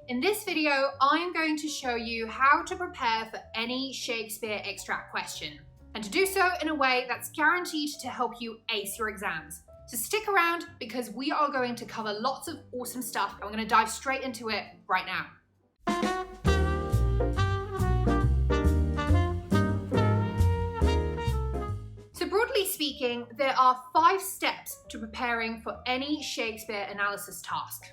In this video, I am going to show you how to prepare for any Shakespeare extract question, and to do so in a way that's guaranteed to help you ace your exams. So stick around because we are going to cover lots of awesome stuff and we're going to dive straight into it right now. So broadly speaking, there are 5 steps to preparing for any Shakespeare analysis task.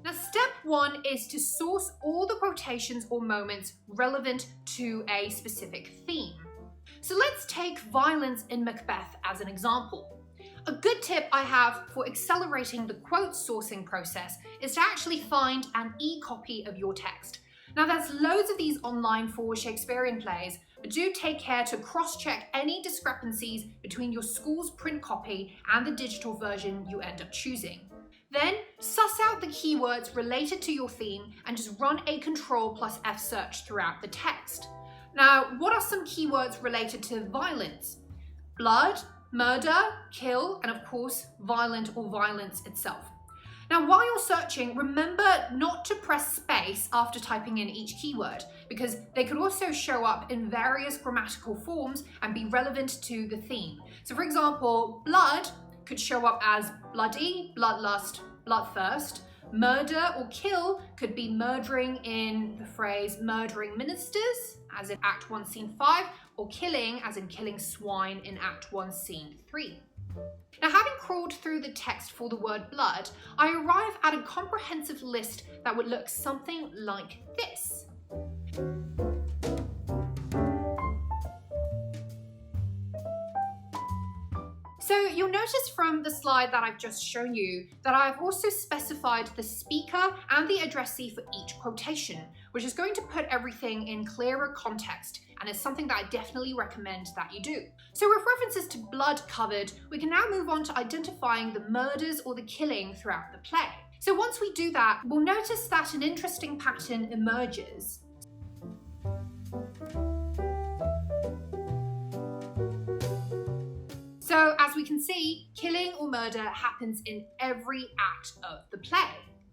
Now, step 1 is to source all the quotations or moments relevant to a specific theme. So let's take violence in Macbeth as an example. A good tip I have for accelerating the quote sourcing process is to actually find an e-copy of your text. Now, there's loads of these online for Shakespearean plays, but do take care to cross-check any discrepancies between your school's print copy and the digital version you end up choosing. Then, suss out the keywords related to your theme and just run a Ctrl+F search throughout the text. Now, what are some keywords related to violence? Blood, murder, kill, and of course, violent or violence itself. Now, while you're searching, remember not to press space after typing in each keyword, because they could also show up in various grammatical forms and be relevant to the theme. So for example, blood could show up as bloody, bloodlust, bloodthirst. Murder or kill could be murdering in the phrase murdering ministers, as in Act 1, Scene 5, or killing, as in killing swine in Act 1, Scene 3. Now, having crawled through the text for the word blood, I arrive at a comprehensive list that would look something like this. So you'll notice from the slide that I've just shown you that I've also specified the speaker and the addressee for each quotation, which is going to put everything in clearer context, and is something that I definitely recommend that you do. So with references to blood covered, we can now move on to identifying the murders or the killing throughout the play. So once we do that, we'll notice that an interesting pattern emerges. So as we can see, killing or murder happens in every act of the play.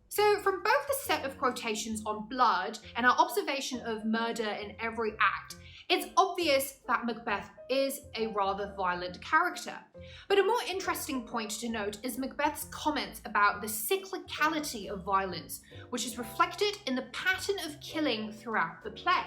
So from both the set of quotations on blood and our observation of murder in every act, it's obvious that Macbeth is a rather violent character. But a more interesting point to note is Macbeth's comments about the cyclicality of violence, which is reflected in the pattern of killing throughout the play.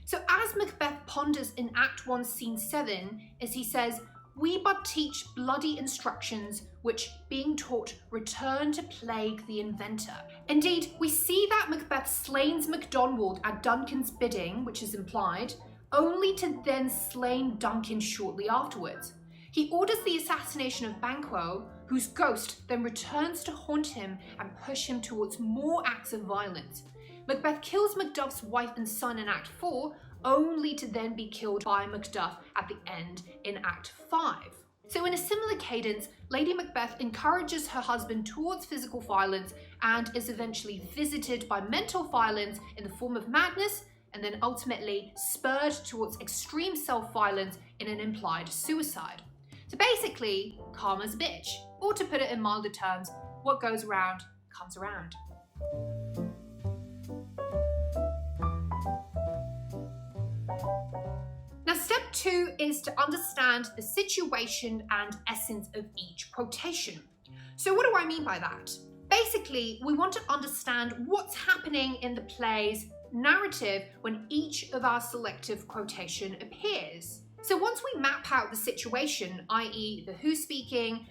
So as Macbeth ponders in Act 1, Scene 7, as he says, "We but teach bloody instructions, which, being taught, return to plague the inventor." Indeed, we see that Macbeth slains Macdonald at Duncan's bidding, which is implied, only to then slain Duncan shortly afterwards. He orders the assassination of Banquo, whose ghost then returns to haunt him and push him towards more acts of violence. Macbeth kills Macduff's wife and son in Act 4, only to then be killed by Macduff at the end in Act 5. So in a similar cadence, Lady Macbeth encourages her husband towards physical violence and is eventually visited by mental violence in the form of madness, and then ultimately spurred towards extreme self-violence in an implied suicide. So basically, karma's a bitch. Or to put it in milder terms, what goes around comes around. Now, step 2 is to understand the situation and essence of each quotation. So what do I mean by that? Basically, we want to understand what's happening in the play's narrative when each of our selective quotation appears. So once we map out the situation, i.e. the who's speaking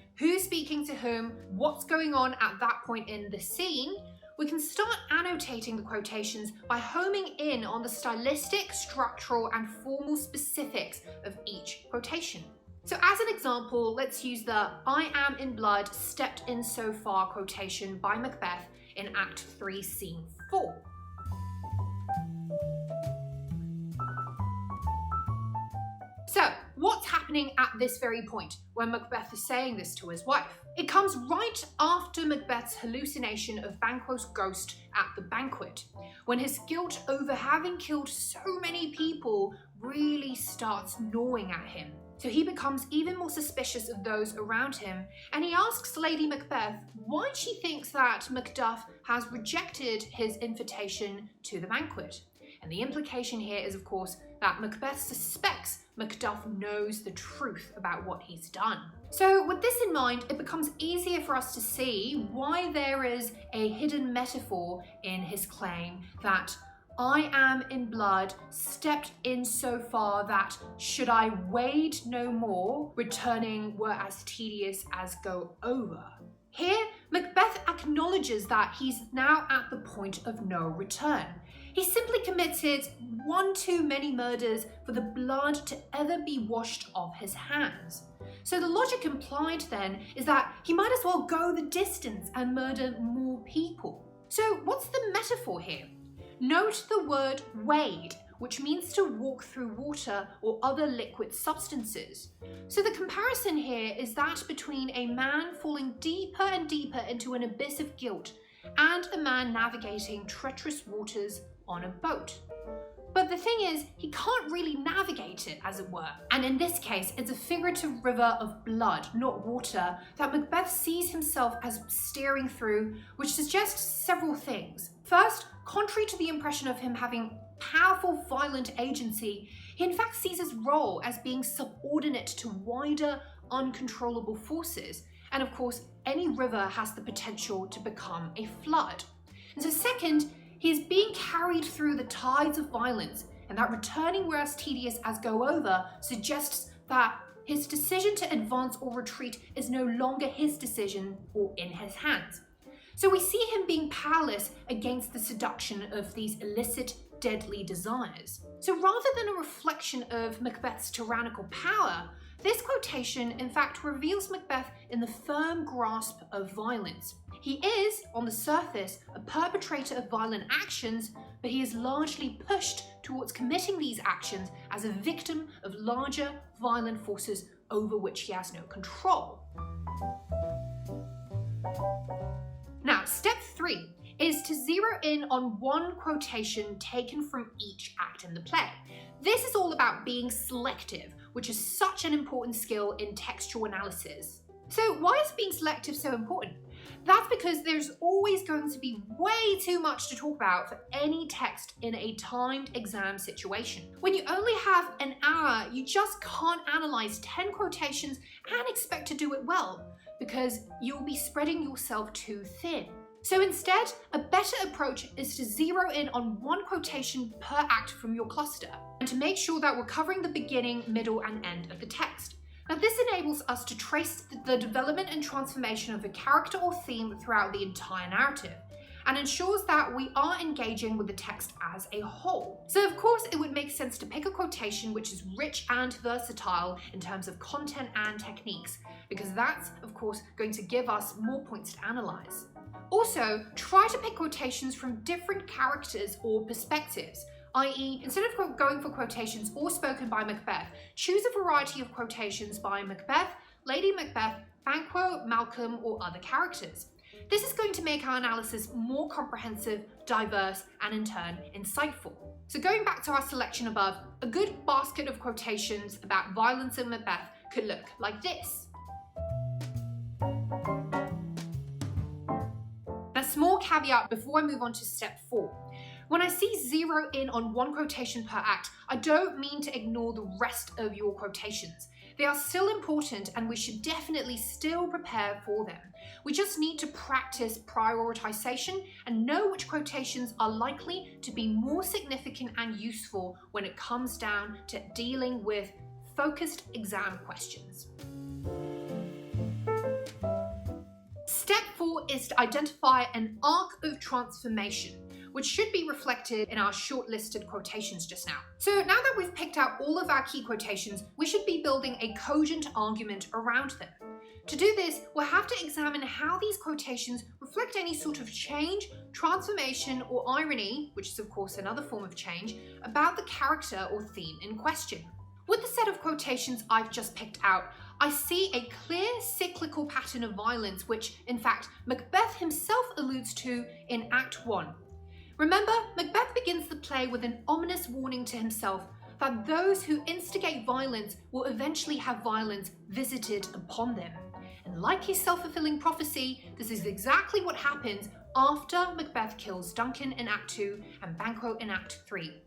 to whom, what's going on at that point in the scene, we can start annotating the quotations by homing in on the stylistic, structural, and formal specifics of each quotation. So as an example, let's use the "I am in blood, stepped in so far" quotation by Macbeth in Act 3, Scene 4. So, what's happening at this very point when Macbeth is saying this to his wife? It comes right after Macbeth's hallucination of Banquo's ghost at the banquet, when his guilt over having killed so many people really starts gnawing at him. So he becomes even more suspicious of those around him, and he asks Lady Macbeth why she thinks that Macduff has rejected his invitation to the banquet. And the implication here is, of course, that Macbeth suspects Macduff knows the truth about what he's done. So with this in mind, it becomes easier for us to see why there is a hidden metaphor in his claim that I am in blood, stepped in so far that should I wade no more, returning were as tedious as go over. Here, Macbeth acknowledges that he's now at the point of no return. He simply committed one too many murders for the blood to ever be washed off his hands. So the logic implied then is that he might as well go the distance and murder more people. So what's the metaphor here? Note the word wade, which means to walk through water or other liquid substances. So the comparison here is that between a man falling deeper and deeper into an abyss of guilt and a man navigating treacherous waters on a boat. But the thing is, he can't really navigate it, as it were. And in this case, it's a figurative river of blood, not water, that Macbeth sees himself as steering through, which suggests several things. First, contrary to the impression of him having powerful, violent agency, he in fact sees his role as being subordinate to wider, uncontrollable forces. And of course, any river has the potential to become a flood. And so second, he is being carried through the tides of violence, and that returning were as tedious as go over suggests that his decision to advance or retreat is no longer his decision or in his hands. So we see him being powerless against the seduction of these illicit, deadly desires. So rather than a reflection of Macbeth's tyrannical power, this quotation in fact reveals Macbeth in the firm grasp of violence. He is, on the surface, a perpetrator of violent actions, but he is largely pushed towards committing these actions as a victim of larger, violent forces over which he has no control. Now, step 3 is to zero in on one quotation taken from each act in the play. This is all about being selective, which is such an important skill in textual analysis. So why is being selective so important? That's because there's always going to be way too much to talk about for any text in a timed exam situation. When you only have an hour, you just can't analyze 10 quotations and expect to do it well, because you'll be spreading yourself too thin. So instead, a better approach is to zero in on one quotation per act from your cluster, and to make sure that we're covering the beginning, middle, and end of the text. Now this enables us to trace the development and transformation of a character or theme throughout the entire narrative, and ensures that we are engaging with the text as a whole. So of course it would make sense to pick a quotation which is rich and versatile in terms of content and techniques, because that's of course going to give us more points to analyze. Also, try to pick quotations from different characters or perspectives, i.e., instead of going for quotations all spoken by Macbeth, choose a variety of quotations by Macbeth, Lady Macbeth, Banquo, Malcolm, or other characters. This is going to make our analysis more comprehensive, diverse, and in turn, insightful. So going back to our selection above, a good basket of quotations about violence in Macbeth could look like this. A small caveat before I move on to step 4. When I see zero in on one quotation per act, I don't mean to ignore the rest of your quotations. They are still important and we should definitely still prepare for them. We just need to practice prioritization and know which quotations are likely to be more significant and useful when it comes down to dealing with focused exam questions. Step 4 is to identify an arc of transformation, which should be reflected in our shortlisted quotations just now. So now that we've picked out all of our key quotations, we should be building a cogent argument around them. To do this, we'll have to examine how these quotations reflect any sort of change, transformation, or irony, which is of course another form of change, about the character or theme in question. With the set of quotations I've just picked out, I see a clear cyclical pattern of violence which, in fact, Macbeth himself alludes to in Act 1. Remember, Macbeth begins the play with an ominous warning to himself that those who instigate violence will eventually have violence visited upon them. And like his self-fulfilling prophecy, this is exactly what happens after Macbeth kills Duncan in Act 2 and Banquo in Act 3.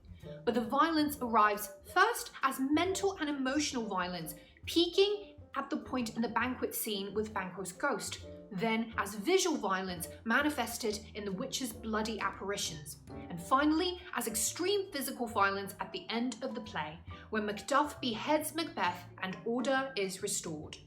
But the violence arrives first as mental and emotional violence, peaking at the point in the banquet scene with Banquo's ghost, then as visual violence manifested in the witch's bloody apparitions, and finally as extreme physical violence at the end of the play, when Macduff beheads Macbeth and order is restored.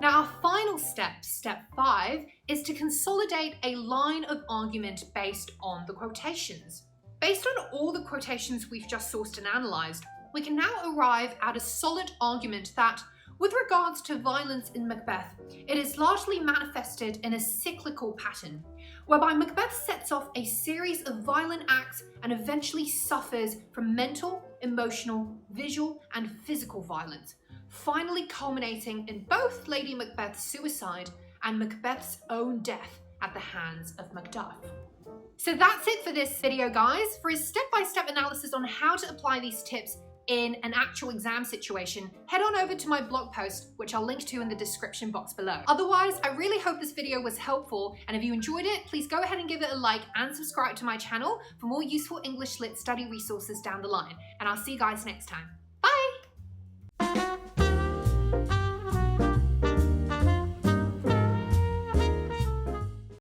Now our final step, step 5, is to consolidate a line of argument based on the quotations. Based on all the quotations we've just sourced and analysed, we can now arrive at a solid argument that, with regards to violence in Macbeth, it is largely manifested in a cyclical pattern, whereby Macbeth sets off a series of violent acts and eventually suffers from mental, emotional, visual, and physical violence, finally culminating in both Lady Macbeth's suicide and Macbeth's own death at the hands of Macduff. So that's it for this video, guys. For a step-by-step analysis on how to apply these tips in an actual exam situation, head on over to my blog post, which I'll link to in the description box below. Otherwise, I really hope this video was helpful, and if you enjoyed it, please go ahead and give it a like and subscribe to my channel for more useful English Lit study resources down the line, and I'll see you guys next time.